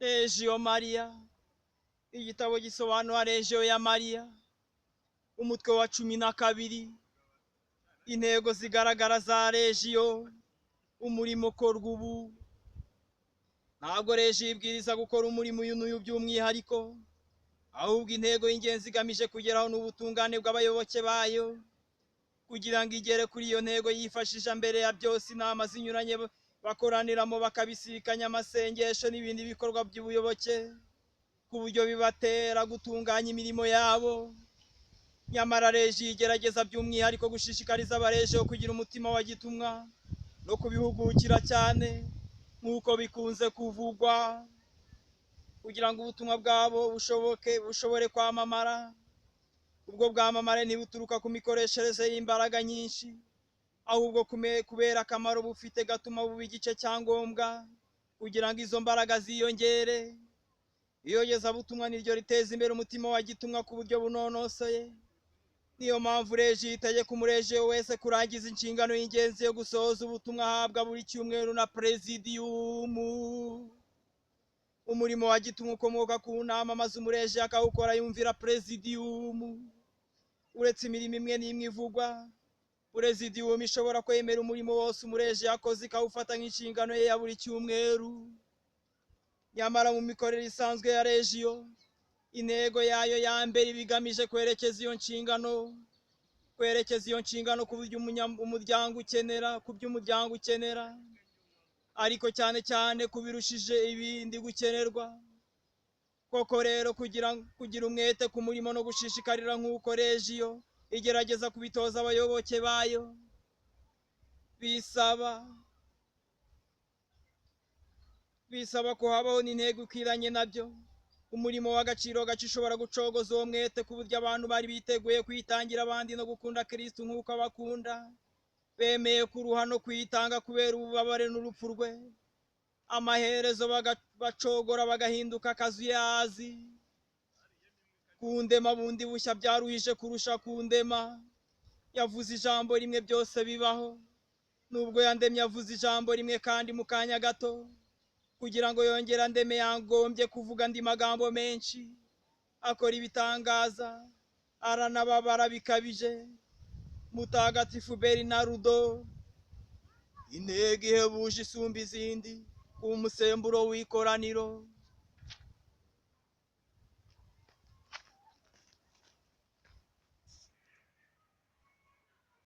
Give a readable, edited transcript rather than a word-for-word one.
Regio Maria, igitabo gisobanura Regio ya Maria, umutwe wa 12, intego zigaragara za Regio, umurimo ukorwa ubu. Ntabwo Regio ibwiriza gukora umurimo uyu n'uyu by'umwihariko, ahubwo intego y'ingenzi igamije kugeraho n'ubutungane bw'abayoboke bayo, kugira ngo igere kuri iyo ntego yifashisha mbere ya byose inama zinyuranye bakoraniramo bakabisikanya amasengesho n'ibindi bikorwa by'ubuyoboke, ku buryo bibatera gutunganya imirimo yabo. Nyamara Regio igerageza by'umwihariko gushishikariza abaregio kugira umutima wa gitumwa no kubihugukira cyane nk'uko bikunze kuvugwa, kugira ngo ubutumwa bwabo bushobore kwamamara. Ubwo bwamamare ntibuturuka ku mikoreshereze y'imbaraga nyinshi, ahubwo kubera akamaro bufite gatuma buba igice cya ngombwa kugira ngo izo mbaraga ziyongere. Iyogezabutumwa niryo riteza imbere umutima wa gitumwa ku buryo bunonosoye. Niyo mpamvu Regio itegeka umuregio wese kurangiza inshingano y'ingenzi yo gusohoza ubutumwa ahabwa buri cyumweru na Presidium. Umurimo wa gitumwa ukomoka ku nama maze umuregio akawukora yumvira Presidium. Uretse imirimo imwe n'imwe ivugwa, Presidium ishobora kwemera umurimo wose umuregio yakoze ikawufata nk'inshingano ye ya buri cyumweru. Nyamara mu mikorere isanzwe ya Regio, intego yayo ya mbere bigamije kwerekeza iyo nshingano ku buryo umuryango ukenera, ariko cyane cyane kubirushije ibindi gukenerwa. Koko rero kugira umwete ku murimo no gushishikarira nk'uko Regio igerageza kubitoza abayoboke bayo, bisaba ko habaho n'intego ikwiranye nabyo. Umurimo w'agaciro gace ushobora gucogoza uwo mwete ku buryo abantu bari biteguye kwitangira abandi no gukunda Kristo nk'uko abakunda, bemeye kuruha no kwitanga kubera ububabare n'urupfu rwe. Amaherezo bacogora bagahinduka akazuyazi. Kundema bundi bushya byaruhije kurusha kundema. Yavuze ijambo rimwe byose bibaho. Nubwo yandemye yavuze ijambo rimwe kandi mu kanya gato, kugira ngo yongere andeme yangombye kuvuga andi magambo menshi, akora ibitangaza, aranababara bikabije. Mutagatifu Bernardo, intego ihebuje isumba izindi, umusemburo w'ikoraniro,